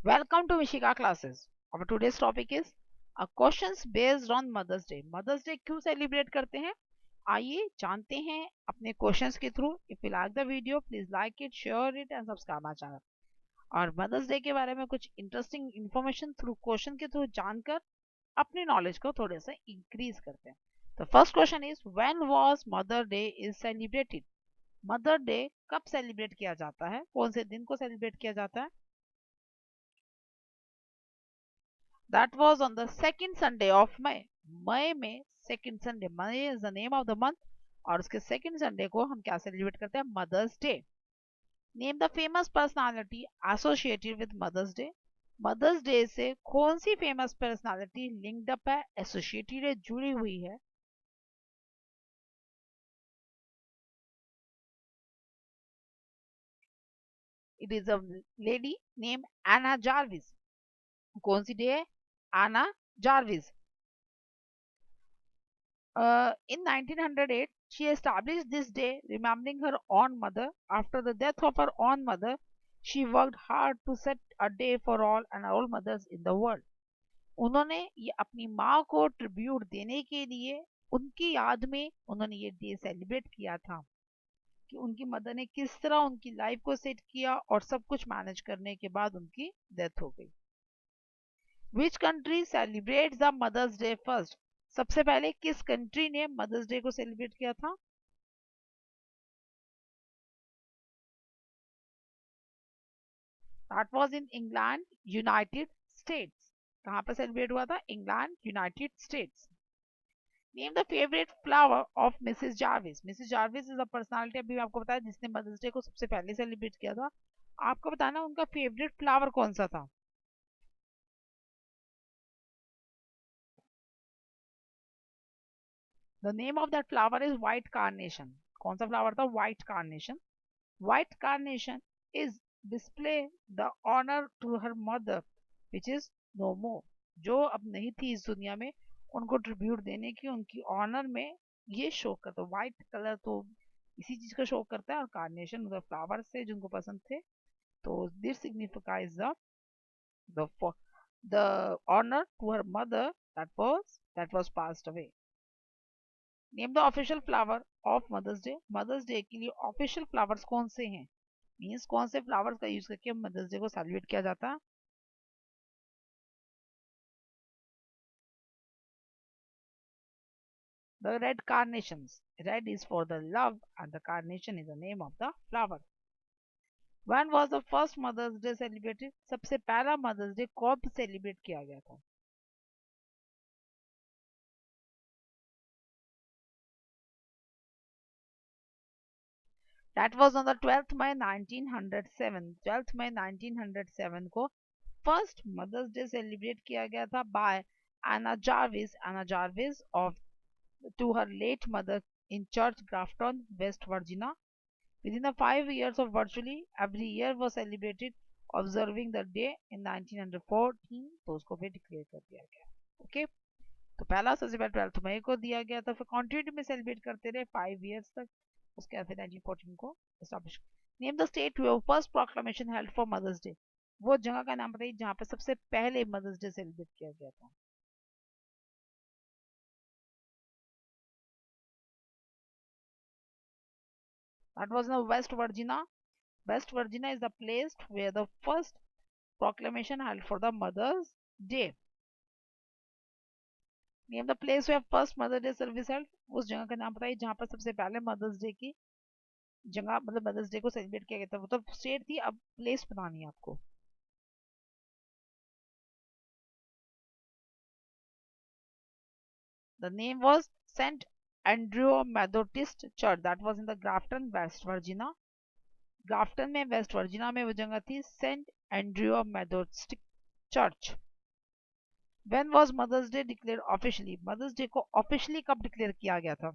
Welcome to Mishika classes. Our today's topic is a questions based on Mother's Day. Mother's Day क्यों celebrate करते हैं? आइए जानते हैं अपने क्वेश्चंस के through. If you like the video, please like it, share it and subscribe my channel. और mother's day के बारे में कुछ इंटरेस्टिंग इन्फॉर्मेशन थ्रू क्वेश्चन के थ्रू जानकर अपनी नॉलेज को थोड़े से इंक्रीज करते हैं. तो first question is when was mother day is celebrated? Mother day कब सेलिब्रेट किया जाता है? कौन से दिन को सेलिब्रेट किया जाता है? That was on the second Sunday of May. मई में second Sunday. May is the name of the month और उसके सेकंड संडे को हम क्या सेलिब्रेट करते हैं? Mother's Day. Name the famous personality associated with Mother's day. Mother's Day से कौन सी फेमस पर्सनालिटी लिंक्ड अप है, एसोसिएटेड है, जुड़ी हुई है? It is a lady name Anna Jarvis. कौन सी डे है? Anna Jarvis. In 1908, she established this day, remembering her own mother. After the death of her own mother, she worked hard to set a day for all mothers in the world. उन्होंने ये अपनी माँ को tribute देने के लिए उनकी याद में उन्होंने ये डे सेलिब्रेट किया था कि उनकी मदर ने किस तरह उनकी लाइफ को सेट किया और सब कुछ मैनेज करने के बाद उनकी डेथ हो गई. Which country celebrates the Mother's Day first? सबसे पहले किस कंट्री ने मदर्स डे को सेलिब्रेट किया था? That was in England, United states. कहां पर सेलिब्रेट हुआ था? England, United states. Name the favourite flower of Mrs Jarvis. Mrs Jarvis is a personality, अभी आपको बताया, जिसने मदर्स डे को सबसे पहले सेलिब्रेट किया था. आपको बताना उनका फेवरेट फ्लावर कौन सा था? The name of that flower is white carnation. कौन सा फ्लावर था? White carnation. White carnation is display the honor to her mother which is no more. जो अब नहीं थी इस दुनिया में, उनको ट्रिब्यूट देने की, उनकी ऑनर में ये शो करता है. व्हाइट कलर तो इसी चीज का शो करता है और कार्नेशन मतलब फ्लावर से जिनको पसंद थे. तो this signifies the the honour to her mother that was passed away. Name the official flower of Mother's day. Mother's day के लिए ऑफिशियल फ्लावर्स कौन से हैं? मीन्स कौन से फ्लावर्स का यूज करके मदर्स डे को सेलिब्रेट किया जाता है? The red carnations. Red is for the love and the carnation is the name of the flower. When was the first mother's day celebrated? सबसे पहला मदर्स डे कब celebrate किया गया था? That was on the 12th May 1907. 12th मई 1907 को first mother's day celebrate किया गया था by Anna Jarvis. Anna Jarvis of to her late mother in Church Grafton, West Virginia. Within the 5 years of virtually every year was celebrated observing the day in 1914. तो उसको भी declare कर दिया गया. Okay, तो पहला सबसे पहले 12 मई को दिया गया था, फिर कंटिन्यू में सेलिब्रेट करते रहे 5 years तक. उसके बाद फिर 1914 को establish. Name the state where first proclamation held for Mother's Day. वो जगह का नाम बताइए जहाँ पे सबसे पहले मदर्स डे सेलिब्रेट किया गया था. That was in West Virginia. West Virginia is the place where the first proclamation held for the Mother's Day. Name the place where first Mother Day service held. उस जगह का नाम बताइए जहाँ पर सबसे पहले मदर्स डे की जगह मतलब मदर्स डे को सेलिब्रेट किया गया था. वो तो स्टेट थी, अब प्लेस बतानी है आपको. The name was St. Andrew Methodist Church. That was in the Grafton, West Virginia. Grafton में वेस्ट वर्जिना में वो जगह थी Saint Andrew Methodist Church. When was Mother's Day declared officially? Mother's Day को ऑफिशियली कब डिक्लेयर किया गया था?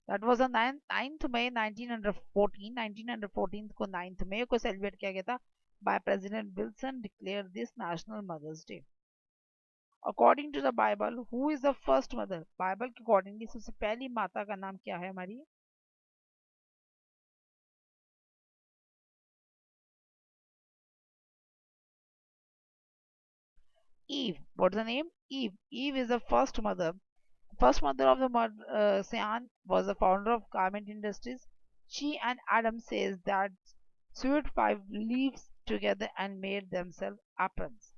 That was on 9th May 1914. 1914 को 9th May को सेलिब्रेट किया गया था. By President Wilson declared this National Mother's Day. According to the Bible, who is the first mother? Bible के अकॉर्डिंगली सबसे पहली माता का नाम क्या है हमारी? Eve. What's the name? Eve. Eve is the first mother. First mother of the Sian was the founder of garment industries. She and Adam says that sweet five leaves together and made themselves aprons.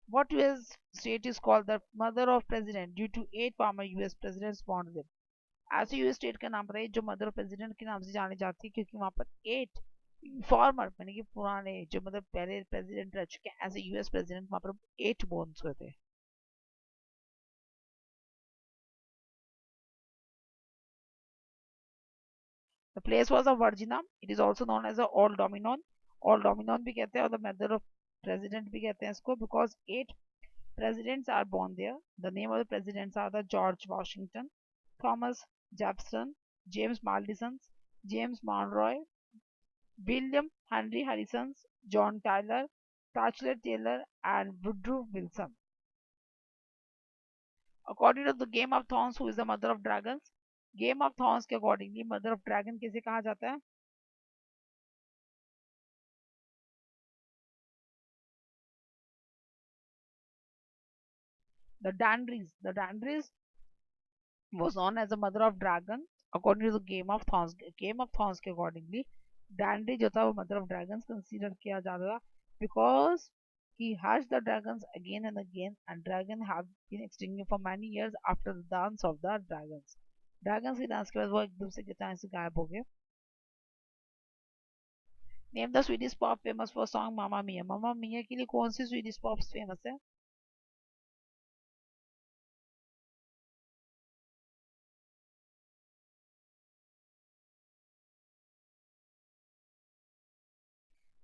What US state is called the mother of president due to 8 former US presidents born there? ऐसे US state का नाम बताइए जो mother of president के नाम से जाने जाती है क्योंकि वहां पर 8 फॉर्मर यानी कि पुराने जो मतलब पहले प्रेसिडेंट रह चुके हैं एज ए यूएस प्रेसिडेंट वहां पर 8 बोर्न हुए थे. The place was a Virginia. It is also known as a Old Dominion. Old Dominion भी कहते हैं और the mother of president भी कहते हैं इसको because 8 presidents are born there. The name of the presidents are the George Washington, Thomas Jefferson, James Madison, James Monroe, William Henry Harrison, John Tyler, Tachler Taylor, and Woodrow Wilson. According to the Game of Thrones, who is the mother of dragons? Game of Thrones के accordingly mother of dragon किसे कहा जाता है? The Dandrays. The Dandrays was known as the mother of dragon according to the Game of Thrones. Game of Thrones के accordingly Dandry जो था वो mother of dragons consider किया जाता था because he hatched the dragons again and again and dragon have been extinct for many years after the dance of the dragons. Dragons के dance के बाद वो एकदम से कितना से गायब हो गए. Name the Swedish pop famous for song Mamma Mia. Mamma Mia के लिए कौन सी Swedish pop famous है?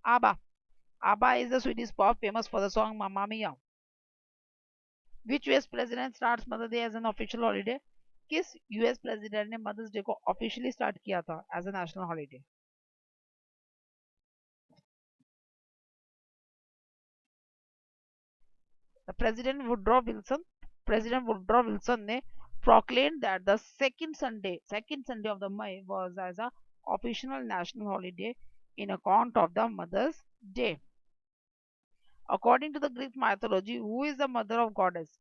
ABBA. ABBA is the Swedish pop famous for the song Mamma Mia. Which US president starts Mother Day as an official holiday? किस US president ने mother's day को officially start किया था as a national holiday? President Woodrow Wilson. President Woodrow Wilson ने proclaimed that the second Sunday of the May was as a official national holiday in account of the Mother's Day. According to the Greek mythology, who is the mother of goddess?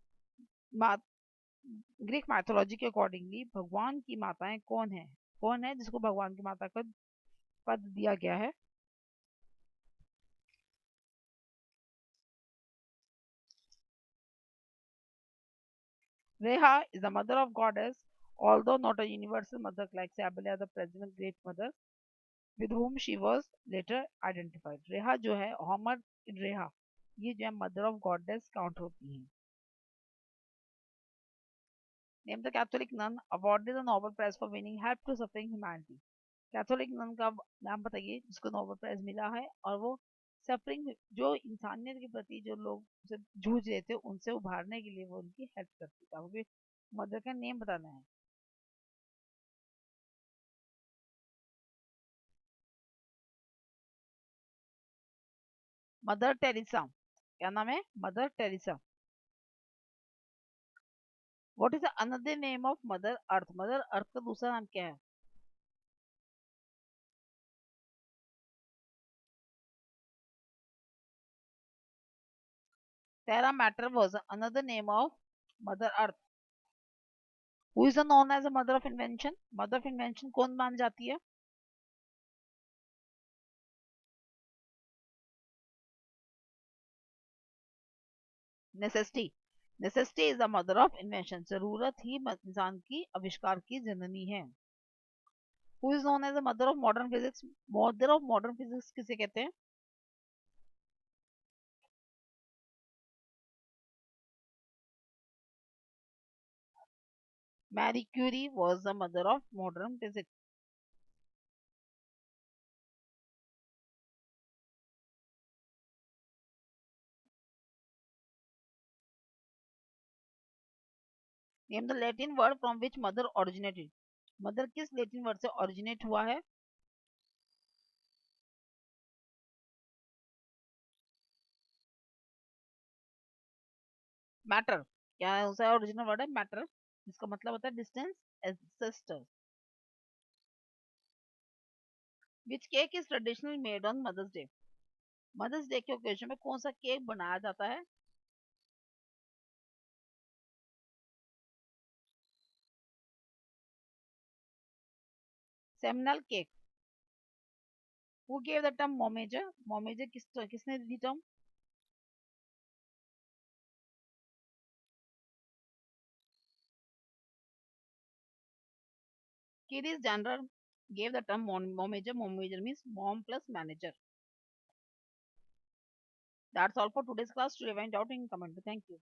Greek mythology के accordingly भगवान की माताएं कौन है जिसको भगवान की माता का पद दिया गया है? Reha is the mother of goddess, although not a universal mother like Sabella, the present great mother, with whom she was later identified. Reha जो है Homer in Reha, ये जो है mother of goddess count होती है. Name the Catholic nun awarded the Nobel Prize for winning help to suffering humanity. Catholic nun का नाम बताइए जिसको नोबेल प्राइज मिला है और वो सफरिंग जो इंसानियत के प्रति जो लोग से जूझ रहे थे उनसे उभारने के लिए वो उनकी हेल्प करती था. वो मदर का नेम बताना है. Mother Teresa. क्या नाम है? Mother Teresa. What is the another name of mother earth? Mother earth का दूसरा नाम क्या है? Terra Mater was another name of mother earth. Who is known as a mother of invention? Mother of invention कौन मान जाती है? Necessity. Necessity is the mother of invention. जरूरत ही इंसान की आविष्कार की जननी है. Who is known as the mother of modern physics? Mother of modern physics किसे कहते हैं? Marie Curie was the mother of modern physics. Name the Latin word from which mother originated. Mother किस लैटिन वर्ड से originate हुआ है? Matter. क्या है उसका ओरिजिनल वर्ड है? मैटर जिसका मतलब होता है distance ancestor. Which cake is traditional made on mother's day? Mother's day के ओकेजन में कौन सा केक बनाया जाता है? Simnel cake. Who gave the term momager? Momager किसने दी term? Kiris Janrar gave the term momager. Momager means mom plus manager. That's all for today's class. To rewind out and comment. Thank you.